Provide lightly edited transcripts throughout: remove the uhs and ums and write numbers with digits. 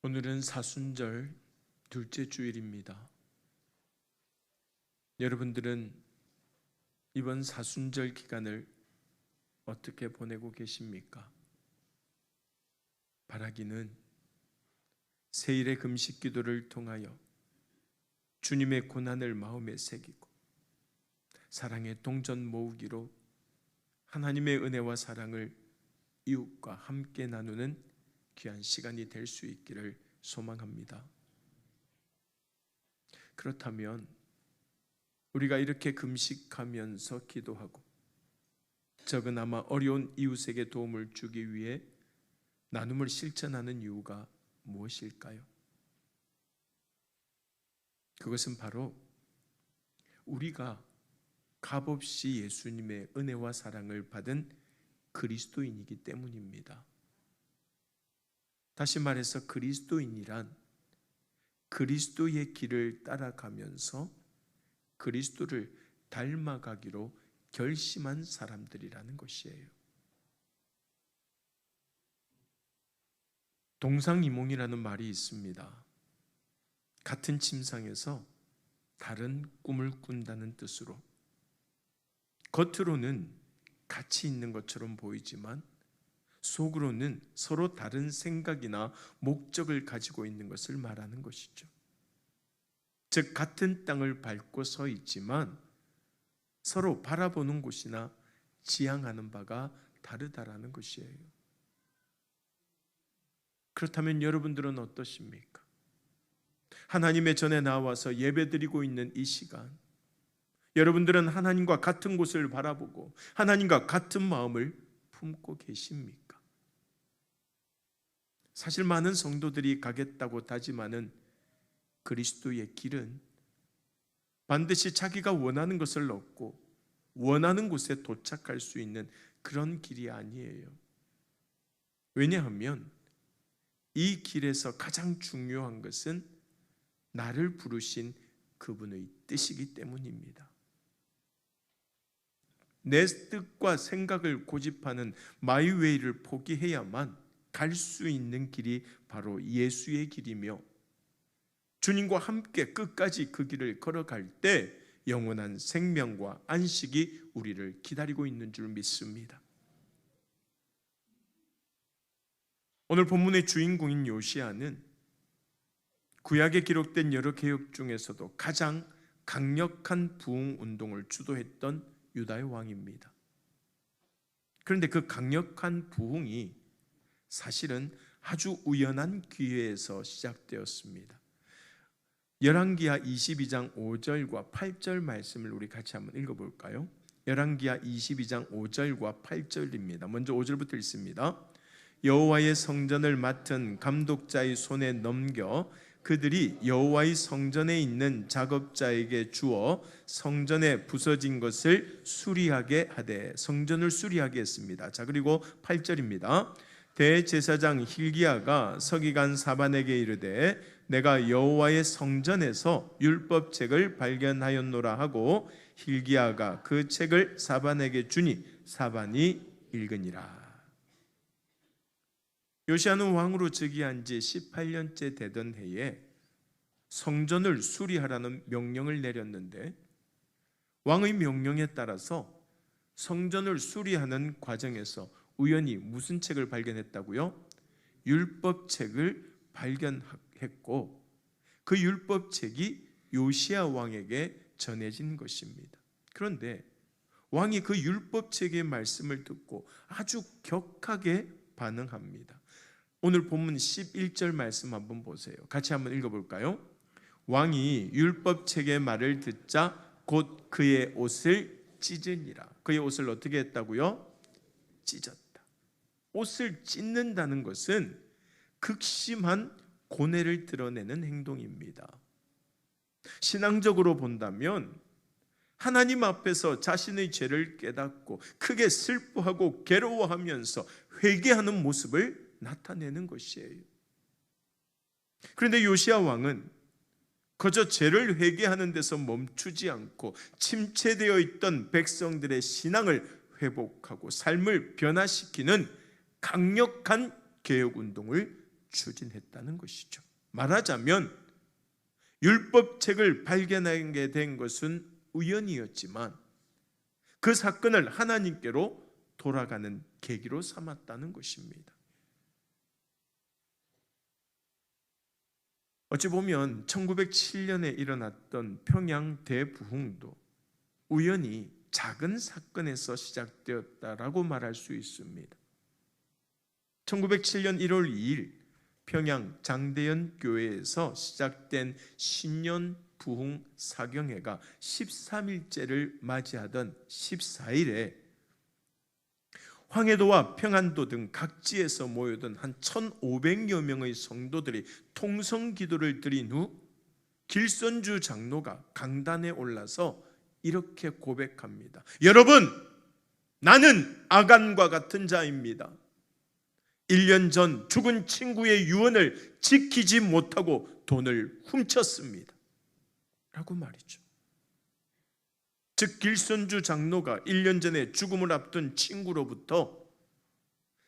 오늘은 사순절 둘째 주일입니다. 여러분들은 이번 사순절 기간을 어떻게 보내고 계십니까? 바라기는 세일의 금식 기도를 통하여 주님의 고난을 마음에 새기고 사랑의 동전 모으기로 하나님의 은혜와 사랑을 이웃과 함께 나누는 귀한 시간이 될 수 있기를 소망합니다. 그렇다면 우리가 이렇게 금식하면서 기도하고 적으나마 어려운 이웃에게 도움을 주기 위해 나눔을 실천하는 이유가 무엇일까요? 그것은 바로 우리가 값없이 예수님의 은혜와 사랑을 받은 그리스도인이기 때문입니다. 다시 말해서 그리스도인이란 그리스도의 길을 따라가면서 그리스도를 닮아가기로 결심한 사람들이라는 것이에요. 동상이몽이라는 말이 있습니다. 같은 침상에서 다른 꿈을 꾼다는 뜻으로 겉으로는 같이 있는 것처럼 보이지만 속으로는 서로 다른 생각이나 목적을 가지고 있는 것을 말하는 것이죠. 즉 같은 땅을 밟고 서 있지만 서로 바라보는 곳이나 지향하는 바가 다르다라는 것이에요. 그렇다면 여러분들은 어떠십니까? 하나님의 전에 나와서 예배드리고 있는 이 시간, 여러분들은 하나님과 같은 곳을 바라보고 하나님과 같은 마음을 품고 계십니까? 사실 많은 성도들이 가겠다고 다짐하는 그리스도의 길은 반드시 자기가 원하는 것을 얻고 원하는 곳에 도착할 수 있는 그런 길이 아니에요. 왜냐하면 이 길에서 가장 중요한 것은 나를 부르신 그분의 뜻이기 때문입니다. 내 뜻과 생각을 고집하는 마이웨이를 포기해야만 갈 수 있는 길이 바로 예수의 길이며 주님과 함께 끝까지 그 길을 걸어갈 때 영원한 생명과 안식이 우리를 기다리고 있는 줄 믿습니다. 오늘 본문의 주인공인 요시야는 구약에 기록된 여러 계획 중에서도 가장 강력한 부흥 운동을 주도했던 유다의 왕입니다. 그런데 그 강력한 부흥이 사실은 아주 우연한 기회에서 시작되었습니다. 열왕기하 22장 5절과 8절 말씀을 우리 같이 한번 읽어볼까요? 열왕기하 22장 5절과 8절입니다. 먼저 5절부터 읽습니다. 여호와의 성전을 맡은 감독자의 손에 넘겨 그들이 여호와의 성전에 있는 작업자에게 주어 성전에 부서진 것을 수리하게 하되 성전을 수리하게 했습니다. 자, 그리고 8절입니다. 대제사장 hil기야가 서기관 사반에게 이르되 내가 여호와의 성전에서 율법책을 발견하였노라 하고 hil기야가 그 책을 사반에게 주니 사반이 읽으니라. 요시야는 왕으로 즉위한 지 18년째 되던 해에 성전을 수리하라는 명령을 내렸는데 왕의 명령에 따라서 성전을 수리하는 과정에서 우연히 무슨 책을 발견했다고요? 율법책을 발견했고 그 율법책이 요시야 왕에게 전해진 것입니다. 그런데 왕이 그 율법책의 말씀을 듣고 아주 격하게 반응합니다. 오늘 본문 11절 말씀 한번 보세요. 같이 한번 읽어볼까요? 왕이 율법책의 말을 듣자 곧 그의 옷을 찢으니라. 그의 옷을 어떻게 했다고요? 찢었다. 옷을 찢는다는 것은 극심한 고뇌를 드러내는 행동입니다. 신앙적으로 본다면 하나님 앞에서 자신의 죄를 깨닫고 크게 슬퍼하고 괴로워하면서 회개하는 모습을 나타내는 것이에요. 그런데 요시야 왕은 그저 죄를 회개하는 데서 멈추지 않고 침체되어 있던 백성들의 신앙을 회복하고 삶을 변화시키는 강력한 개혁운동을 추진했다는 것이죠. 말하자면 율법책을 발견하게 된 것은 우연이었지만 그 사건을 하나님께로 돌아가는 계기로 삼았다는 것입니다. 어찌 보면 1907년에 일어났던 평양 대부흥도 우연히 작은 사건에서 시작되었다라고 말할 수 있습니다. 1907년 1월 2일 평양 장대연 교회에서 시작된 신년 부흥 사경회가 13일째를 맞이하던 14일에 황해도와 평안도 등 각지에서 모여든 한 1,500여 명의 성도들이 통성 기도를 드린 후 길선주 장로가 강단에 올라서 이렇게 고백합니다. 여러분, 나는 아간과 같은 자입니다. 1년 전 죽은 친구의 유언을 지키지 못하고 돈을 훔쳤습니다. 라고 말이죠. 즉 길선주 장로가 1년 전에 죽음을 앞둔 친구로부터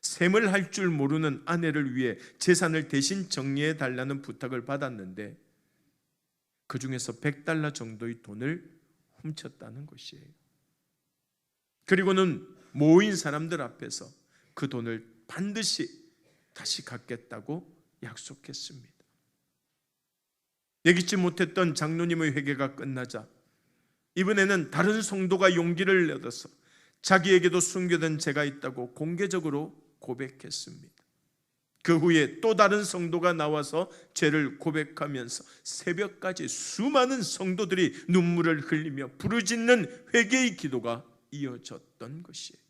셈을 할 줄 모르는 아내를 위해 재산을 대신 정리해 달라는 부탁을 받았는데 그 중에서 $100 정도의 돈을 훔쳤다는 것이에요. 그리고는 모인 사람들 앞에서 그 돈을 반드시 다시 갚겠다고 약속했습니다. 예기치 못했던 장로님의 회개가 끝나자 이번에는 다른 성도가 용기를 내어서 자기에게도 숨겨둔 죄가 있다고 공개적으로 고백했습니다. 그 후에 또 다른 성도가 나와서 죄를 고백하면서 새벽까지 수많은 성도들이 눈물을 흘리며 부르짖는 회개의 기도가 이어졌던 것이에요.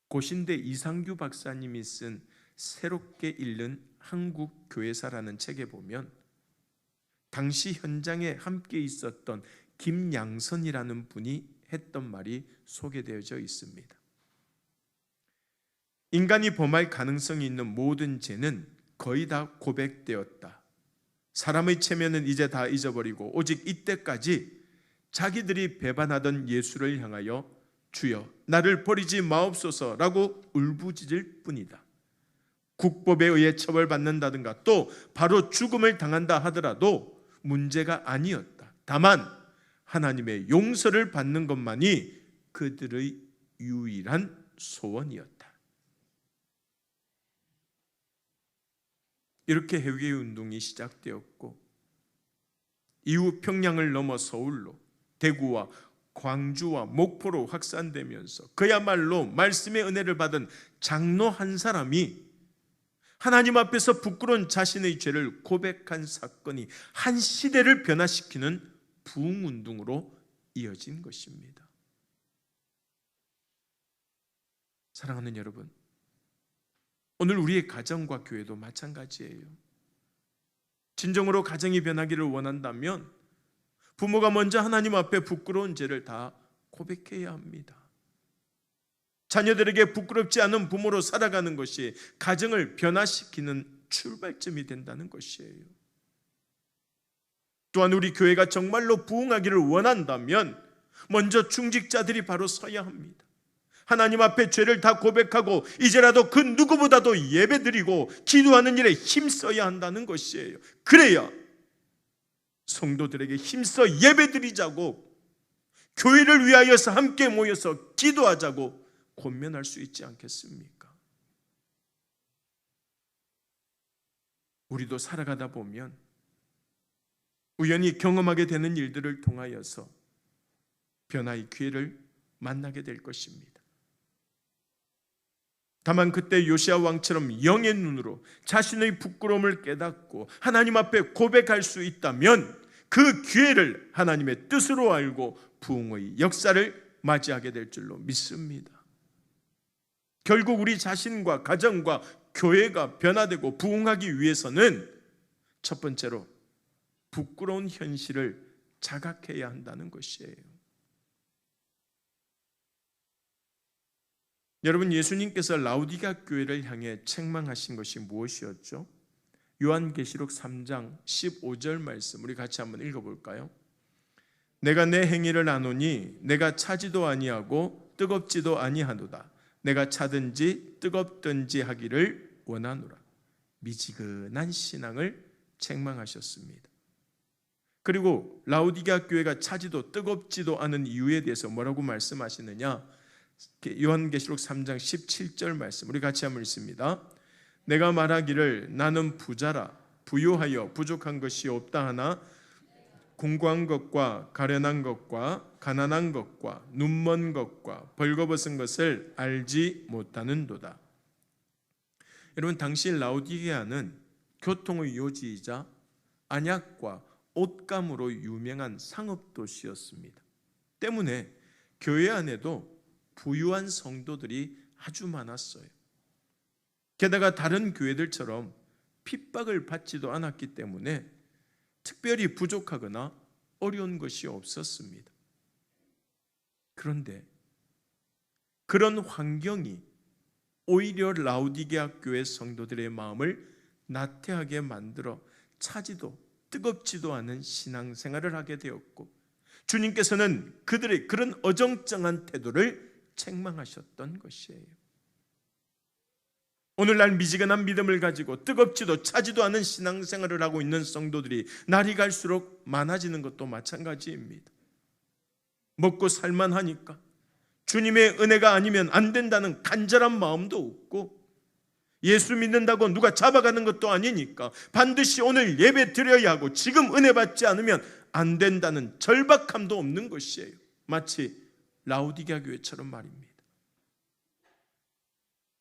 고신대 이상규 박사님이 쓴 새롭게 읽는 한국 교회사라는 책에 보면 당시 현장에 함께 있었던 김양선이라는 분이 했던 말이 소개되어져 있습니다. 인간이 범할 가능성이 있는 모든 죄는 거의 다 고백되었다. 사람의 체면은 이제 다 잊어버리고 오직 이때까지 자기들이 배반하던 예수를 향하여 주여 나를 버리지 마옵소서라고 울부짖을 뿐이다. 국법에 의해 처벌받는다든가 또 바로 죽음을 당한다 하더라도 문제가 아니었다. 다만 하나님의 용서를 받는 것만이 그들의 유일한 소원이었다. 이렇게 회개 운동이 시작되었고 이후 평양을 넘어 서울로 대구와 광주와 목포로 확산되면서 그야말로 말씀의 은혜를 받은 장로 한 사람이 하나님 앞에서 부끄러운 자신의 죄를 고백한 사건이 한 시대를 변화시키는 부흥운동으로 이어진 것입니다. 사랑하는 여러분, 오늘 우리의 가정과 교회도 마찬가지예요. 진정으로 가정이 변하기를 원한다면 부모가 먼저 하나님 앞에 부끄러운 죄를 다 고백해야 합니다. 자녀들에게 부끄럽지 않은 부모로 살아가는 것이 가정을 변화시키는 출발점이 된다는 것이에요. 또한 우리 교회가 정말로 부흥하기를 원한다면 먼저 중직자들이 바로 서야 합니다. 하나님 앞에 죄를 다 고백하고 이제라도 그 누구보다도 예배드리고 기도하는 일에 힘써야 한다는 것이에요. 그래야 성도들에게 힘써 예배드리자고, 교회를 위하여서 함께 모여서 기도하자고 권면할 수 있지 않겠습니까? 우리도 살아가다 보면 우연히 경험하게 되는 일들을 통하여서 변화의 기회를 만나게 될 것입니다. 다만 그때 요시야 왕처럼 영의 눈으로 자신의 부끄러움을 깨닫고 하나님 앞에 고백할 수 있다면 그 기회를 하나님의 뜻으로 알고 부흥의 역사를 맞이하게 될 줄로 믿습니다. 결국 우리 자신과 가정과 교회가 변화되고 부흥하기 위해서는 첫 번째로 부끄러운 현실을 자각해야 한다는 것이에요. 여러분, 예수님께서 라우디가 교회를 향해 책망하신 것이 무엇이었죠? 요한계시록 3장 15절 말씀 우리 같이 한번 읽어볼까요? 내가 내 행위를 아노니 내가 차지도 아니하고 뜨겁지도 아니하도다. 내가 차든지 뜨겁든지 하기를 원하노라. 미지근한 신앙을 책망하셨습니다. 그리고 라오디게아 교회가 차지도 뜨겁지도 않은 이유에 대해서 뭐라고 말씀하시느냐? 요한계시록 3장 17절 말씀 우리 같이 한번 읽습니다. 내가 말하기를 나는 부자라 부유하여 부족한 것이 없다 하나 공고한 것과 가련한 것과 가난한 것과 눈먼 것과 벌거벗은 것을 알지 못하는도다. 여러분, 당시 라오디게아는 교통의 요지이자 안약과 옷감으로 유명한 상업도시였습니다. 때문에 교회 안에도 부유한 성도들이 아주 많았어요. 게다가 다른 교회들처럼 핍박을 받지도 않았기 때문에 특별히 부족하거나 어려운 것이 없었습니다. 그런데 그런 환경이 오히려 라오디게아 교회 성도들의 마음을 나태하게 만들어 차지도 뜨겁지도 않은 신앙생활을 하게 되었고, 주님께서는 그들의 그런 어정쩡한 태도를 책망하셨던 것이에요. 오늘날 미지근한 믿음을 가지고 뜨겁지도 차지도 않은 신앙생활을 하고 있는 성도들이 날이 갈수록 많아지는 것도 마찬가지입니다. 먹고 살만하니까 주님의 은혜가 아니면 안 된다는 간절한 마음도 없고, 예수 믿는다고 누가 잡아가는 것도 아니니까 반드시 오늘 예배 드려야 하고 지금 은혜 받지 않으면 안 된다는 절박함도 없는 것이에요. 마치 라오디게아 교회처럼 말입니다.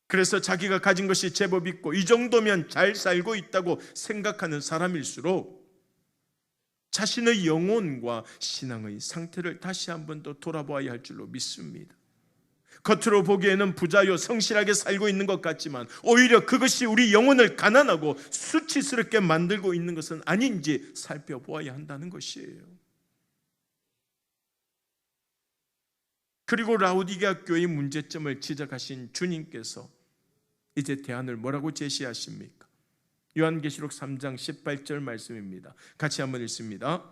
그래서 자기가 가진 것이 제법 있고 이 정도면 잘 살고 있다고 생각하는 사람일수록 자신의 영혼과 신앙의 상태를 다시 한번 더 돌아보아야 할 줄로 믿습니다. 겉으로 보기에는 부자요 성실하게 살고 있는 것 같지만 오히려 그것이 우리 영혼을 가난하고 수치스럽게 만들고 있는 것은 아닌지 살펴보아야 한다는 것이에요. 그리고 라오디게아 교회의 문제점을 지적하신 주님께서 이제 대안을 뭐라고 제시하십니까? 요한계시록 3장 18절 말씀입니다. 같이 한번 읽습니다.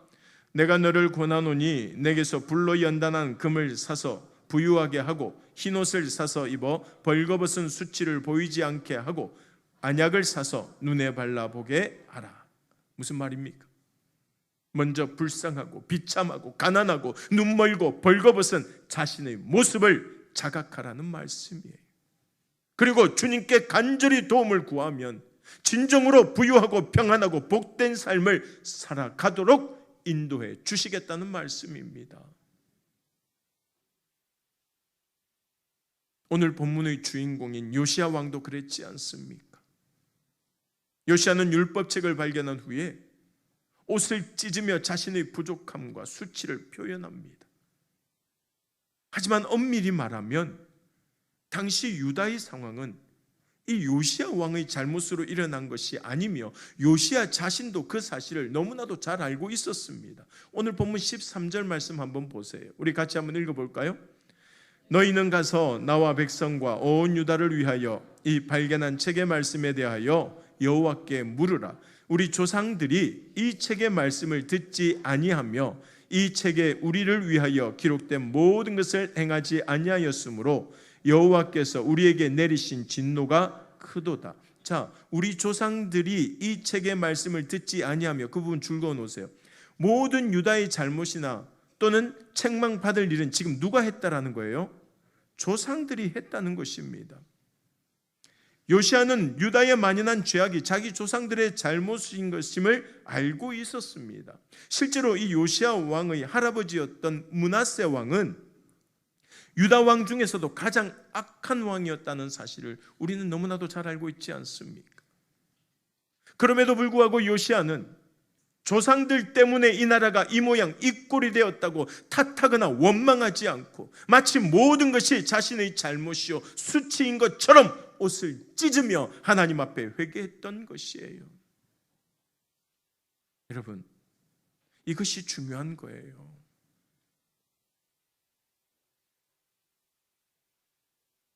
내가 너를 권하노니 내게서 불로 연단한 금을 사서 부유하게 하고 흰옷을 사서 입어 벌거벗은 수치를 보이지 않게 하고 안약을 사서 눈에 발라보게 하라. 무슨 말입니까? 먼저 불쌍하고 비참하고 가난하고 눈멀고 벌거벗은 자신의 모습을 자각하라는 말씀이에요. 그리고 주님께 간절히 도움을 구하면 진정으로 부유하고 평안하고 복된 삶을 살아가도록 인도해 주시겠다는 말씀입니다. 오늘 본문의 주인공인 요시야 왕도 그랬지 않습니까? 요시야는 율법책을 발견한 후에 옷을 찢으며 자신의 부족함과 수치를 표현합니다. 하지만 엄밀히 말하면 당시 유다의 상황은 이 요시야 왕의 잘못으로 일어난 것이 아니며 요시야 자신도 그 사실을 너무나도 잘 알고 있었습니다. 오늘 본문 13절 말씀 한번 보세요. 우리 같이 한번 읽어볼까요? 너희는 가서 나와 백성과 온 유다를 위하여 이 발견한 책의 말씀에 대하여 여호와께 물으라. 우리 조상들이 이 책의 말씀을 듣지 아니하며 이 책에 우리를 위하여 기록된 모든 것을 행하지 아니하였으므로 여호와께서 우리에게 내리신 진노가 크도다. 자, 우리 조상들이 이 책의 말씀을 듣지 아니하며, 그 부분 줄거 놓으세요. 모든 유다의 잘못이나 또는 책망받을 일은 지금 누가 했다라는 거예요? 조상들이 했다는 것입니다. 요시야는 유다의 만연한 죄악이 자기 조상들의 잘못인 것임을 알고 있었습니다. 실제로 이 요시야 왕의 할아버지였던 므낫세 왕은 유다 왕 중에서도 가장 악한 왕이었다는 사실을 우리는 너무나도 잘 알고 있지 않습니까? 그럼에도 불구하고 요시야는 조상들 때문에 이 나라가 이 모양 이 꼴이 되었다고 탓하거나 원망하지 않고 마치 모든 것이 자신의 잘못이요 수치인 것처럼 옷을 찢으며 하나님 앞에 회개했던 것이에요. 여러분, 이것이 중요한 거예요.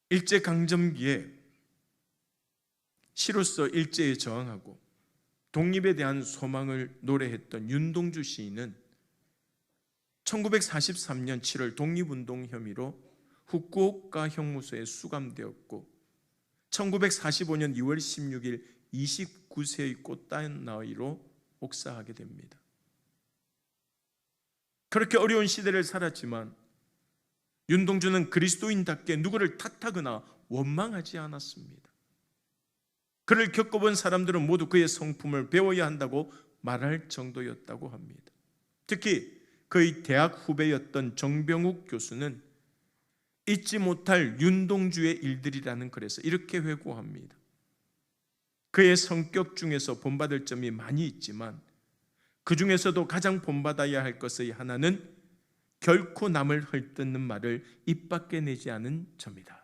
일제강점기에 시로서 일제에 저항하고 독립에 대한 소망을 노래했던 윤동주 시인은 1943년 7월 독립운동 혐의로 후쿠오카 형무소에 수감되었고 1945년 2월 16일 29세의 꽃단 나이로 옥사하게 됩니다. 그렇게 어려운 시대를 살았지만 윤동주는 그리스도인답게 누구를 탓하거나 원망하지 않았습니다. 그를 겪어본 사람들은 모두 그의 성품을 배워야 한다고 말할 정도였다고 합니다. 특히 그의 대학 후배였던 정병욱 교수는 잊지 못할 윤동주의 일들이라는 글에서 이렇게 회고합니다. 그의 성격 중에서 본받을 점이 많이 있지만 그 중에서도 가장 본받아야 할 것의 하나는 결코 남을 헐뜯는 말을 입 밖에 내지 않은 점이다.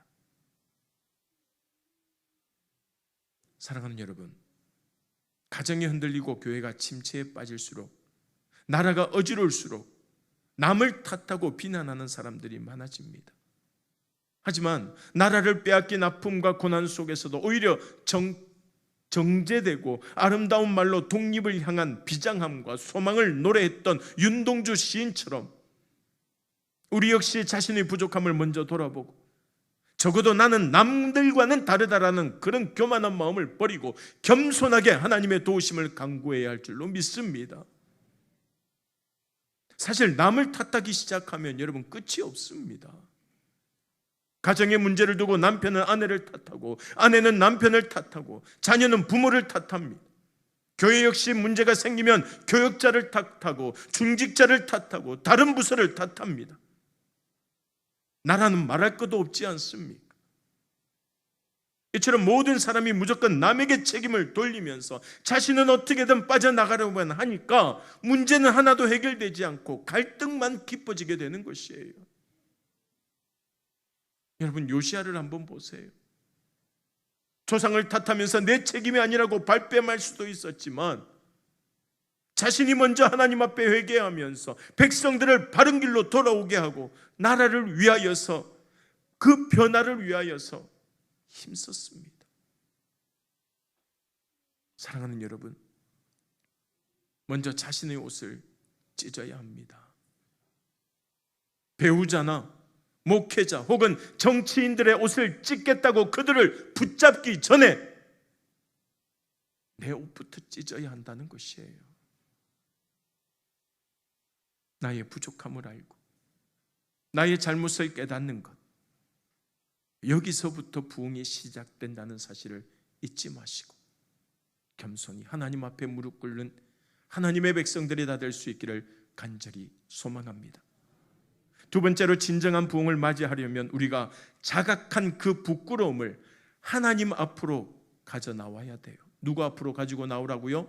사랑하는 여러분, 가정이 흔들리고 교회가 침체에 빠질수록, 나라가 어지러울수록 남을 탓하고 비난하는 사람들이 많아집니다. 하지만 나라를 빼앗긴 아픔과 고난 속에서도 오히려 정제되고 아름다운 말로 독립을 향한 비장함과 소망을 노래했던 윤동주 시인처럼 우리 역시 자신의 부족함을 먼저 돌아보고 적어도 나는 남들과는 다르다라는 그런 교만한 마음을 버리고 겸손하게 하나님의 도우심을 간구해야 할 줄로 믿습니다. 사실 남을 탓하기 시작하면 여러분 끝이 없습니다. 가정의 문제를 두고 남편은 아내를 탓하고 아내는 남편을 탓하고 자녀는 부모를 탓합니다. 교회 역시 문제가 생기면 교역자를 탓하고 중직자를 탓하고 다른 부서를 탓합니다. 나라는 말할 것도 없지 않습니까? 이처럼 모든 사람이 무조건 남에게 책임을 돌리면서 자신은 어떻게든 빠져나가려고만 하니까 문제는 하나도 해결되지 않고 갈등만 깊어지게 되는 것이에요. 여러분, 요시야를 한번 보세요. 조상을 탓하면서 내 책임이 아니라고 발뺌할 수도 있었지만 자신이 먼저 하나님 앞에 회개하면서 백성들을 바른 길로 돌아오게 하고 나라를 위하여서, 그 변화를 위하여서 힘썼습니다. 사랑하는 여러분, 먼저 자신의 옷을 찢어야 합니다. 배우자나 목회자 혹은 정치인들의 옷을 찢겠다고 그들을 붙잡기 전에 내 옷부터 찢어야 한다는 것이에요. 나의 부족함을 알고 나의 잘못을 깨닫는 것, 여기서부터 부흥이 시작된다는 사실을 잊지 마시고 겸손히 하나님 앞에 무릎 꿇는 하나님의 백성들이 다 될 수 있기를 간절히 소망합니다. 두 번째로, 진정한 부흥을 맞이하려면 우리가 자각한 그 부끄러움을 하나님 앞으로 가져 나와야 돼요. 누구 앞으로 가지고 나오라고요?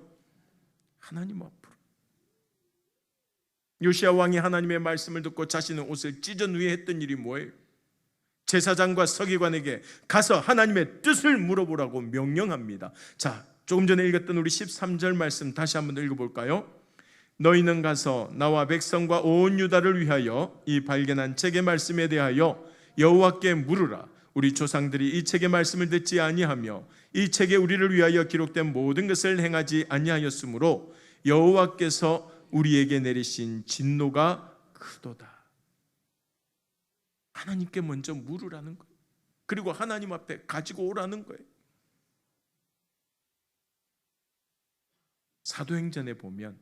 하나님 앞으로. 요시야 왕이 하나님의 말씀을 듣고 자신의 옷을 찢어 누에 했던 일이 뭐예요? 제사장과 서기관에게 가서 하나님의 뜻을 물어보라고 명령합니다. 자, 조금 전에 읽었던 우리 13절 말씀 다시 한번 읽어볼까요? 너희는 가서 나와 백성과 온 유다를 위하여 이 발견한 책의 말씀에 대하여 여호와께 물으라. 우리 조상들이 이 책의 말씀을 듣지 아니하며 이 책에 우리를 위하여 기록된 모든 것을 행하지 아니하였으므로 여호와께서 우리에게 내리신 진노가 크도다. 하나님께 먼저 물으라는 거예요. 그리고 하나님 앞에 가지고 오라는 거예요. 사도행전에 보면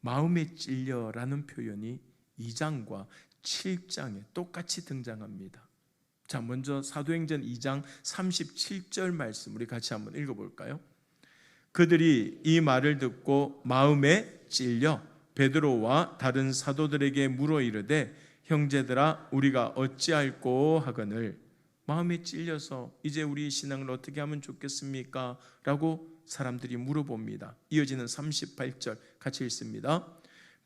마음에 찔려라는 표현이 2장과 7장에 똑같이 등장합니다. 자, 먼저 사도행전 2장 37절 말씀 우리 같이 한번 읽어볼까요? 그들이 이 말을 듣고 마음에 찔려 베드로와 다른 사도들에게 물어 이르되 형제들아 우리가 어찌할꼬 하거늘. 마음에 찔려서 이제 우리 신앙을 어떻게 하면 좋겠습니까? 라고 사람들이 물어봅니다. 이어지는 38절 같이 읽습니다.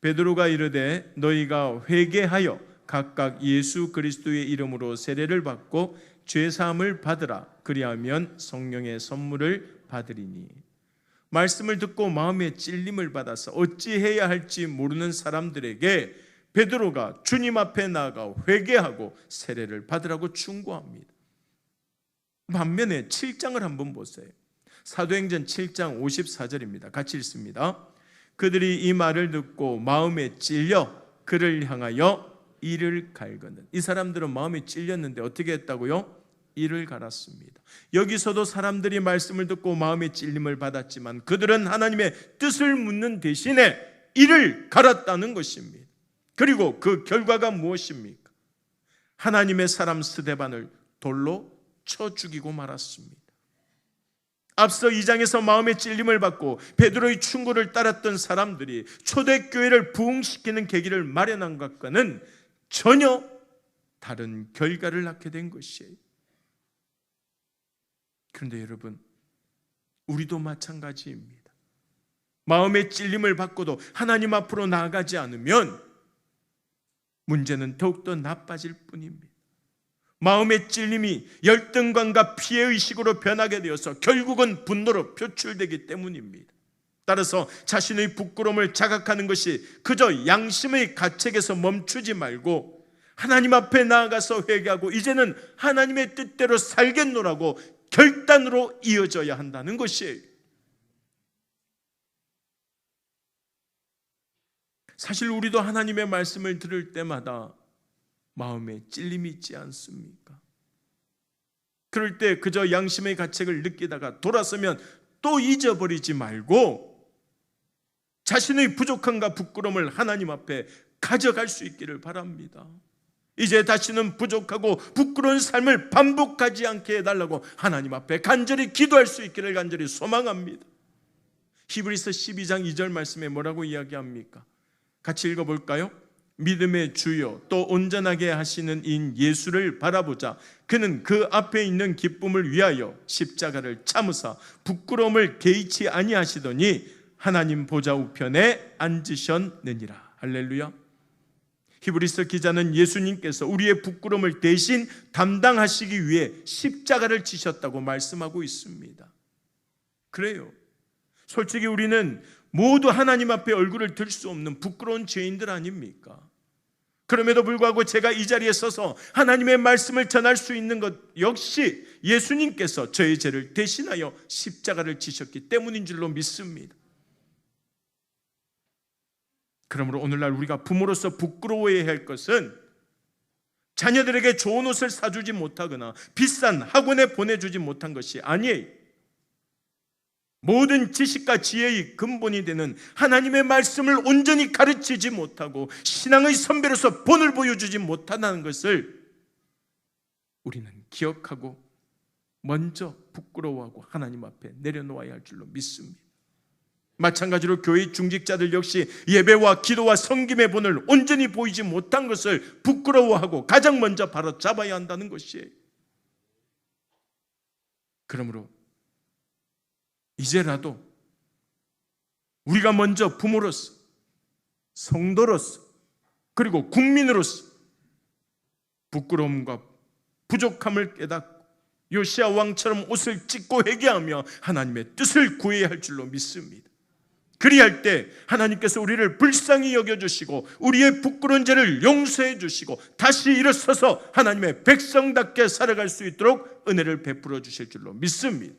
베드로가 이르되 너희가 회개하여 각각 예수 그리스도의 이름으로 세례를 받고 죄사함을 받으라. 그리하면 성령의 선물을 받으리니. 말씀을 듣고 마음에 찔림을 받아서 어찌해야 할지 모르는 사람들에게 베드로가 주님 앞에 나아가 회개하고 세례를 받으라고 충고합니다. 반면에 7장을 한번 보세요. 사도행전 7장 54절입니다. 같이 읽습니다. 그들이 이 말을 듣고 마음에 찔려 그를 향하여 이를 갈거는. 이 사람들은 마음이 찔렸는데 어떻게 했다고요? 이를 갈았습니다. 여기서도 사람들이 말씀을 듣고 마음의 찔림을 받았지만 그들은 하나님의 뜻을 묻는 대신에 이를 갈았다는 것입니다. 그리고 그 결과가 무엇입니까? 하나님의 사람 스데반을 돌로 쳐 죽이고 말았습니다. 앞서 2장에서 마음의 찔림을 받고 베드로의 충고를 따랐던 사람들이 초대교회를 부흥시키는 계기를 마련한 것과는 전혀 다른 결과를 낳게 된 것이에요. 그런데 여러분, 우리도 마찬가지입니다. 마음의 찔림을 받고도 하나님 앞으로 나아가지 않으면 문제는 더욱더 나빠질 뿐입니다. 마음의 찔림이 열등감과 피해의식으로 변하게 되어서 결국은 분노로 표출되기 때문입니다. 따라서 자신의 부끄러움을 자각하는 것이 그저 양심의 가책에서 멈추지 말고 하나님 앞에 나아가서 회개하고 이제는 하나님의 뜻대로 살겠노라고 결단으로 이어져야 한다는 것이에요. 사실 우리도 하나님의 말씀을 들을 때마다 마음에 찔림이 있지 않습니까? 그럴 때 그저 양심의 가책을 느끼다가 돌아서면 또 잊어버리지 말고 자신의 부족함과 부끄러움을 하나님 앞에 가져갈 수 있기를 바랍니다. 이제 다시는 부족하고 부끄러운 삶을 반복하지 않게 해달라고 하나님 앞에 간절히 기도할 수 있기를 간절히 소망합니다. 히브리서 12장 2절 말씀에 뭐라고 이야기합니까? 같이 읽어볼까요? 믿음의 주요 또 온전하게 하시는 인 예수를 바라보자. 그는 그 앞에 있는 기쁨을 위하여 십자가를 참으사 부끄러움을 개의치 아니하시더니 하나님 보좌 우편에 앉으셨느니라. 할렐루야. 히브리서 기자는 예수님께서 우리의 부끄러움을 대신 담당하시기 위해 십자가를 지셨다고 말씀하고 있습니다. 그래요. 솔직히 우리는 모두 하나님 앞에 얼굴을 들 수 없는 부끄러운 죄인들 아닙니까? 그럼에도 불구하고 제가 이 자리에 서서 하나님의 말씀을 전할 수 있는 것 역시 예수님께서 저의 죄를 대신하여 십자가를 지셨기 때문인 줄로 믿습니다. 그러므로 오늘날 우리가 부모로서 부끄러워해야 할 것은 자녀들에게 좋은 옷을 사주지 못하거나 비싼 학원에 보내주지 못한 것이 아니에요. 모든 지식과 지혜의 근본이 되는 하나님의 말씀을 온전히 가르치지 못하고 신앙의 선배로서 본을 보여주지 못한다는 것을 우리는 기억하고 먼저 부끄러워하고 하나님 앞에 내려놓아야 할 줄로 믿습니다. 마찬가지로 교회 중직자들 역시 예배와 기도와 섬김의 본을 온전히 보이지 못한 것을 부끄러워하고 가장 먼저 바로 잡아야 한다는 것이에요. 그러므로 이제라도 우리가 먼저 부모로서, 성도로서, 그리고 국민으로서 부끄러움과 부족함을 깨닫고 요시야 왕처럼 옷을 찢고 회개하며 하나님의 뜻을 구해야 할 줄로 믿습니다. 그리할 때 하나님께서 우리를 불쌍히 여겨주시고 우리의 부끄러운 죄를 용서해 주시고 다시 일어서서 하나님의 백성답게 살아갈 수 있도록 은혜를 베풀어 주실 줄로 믿습니다.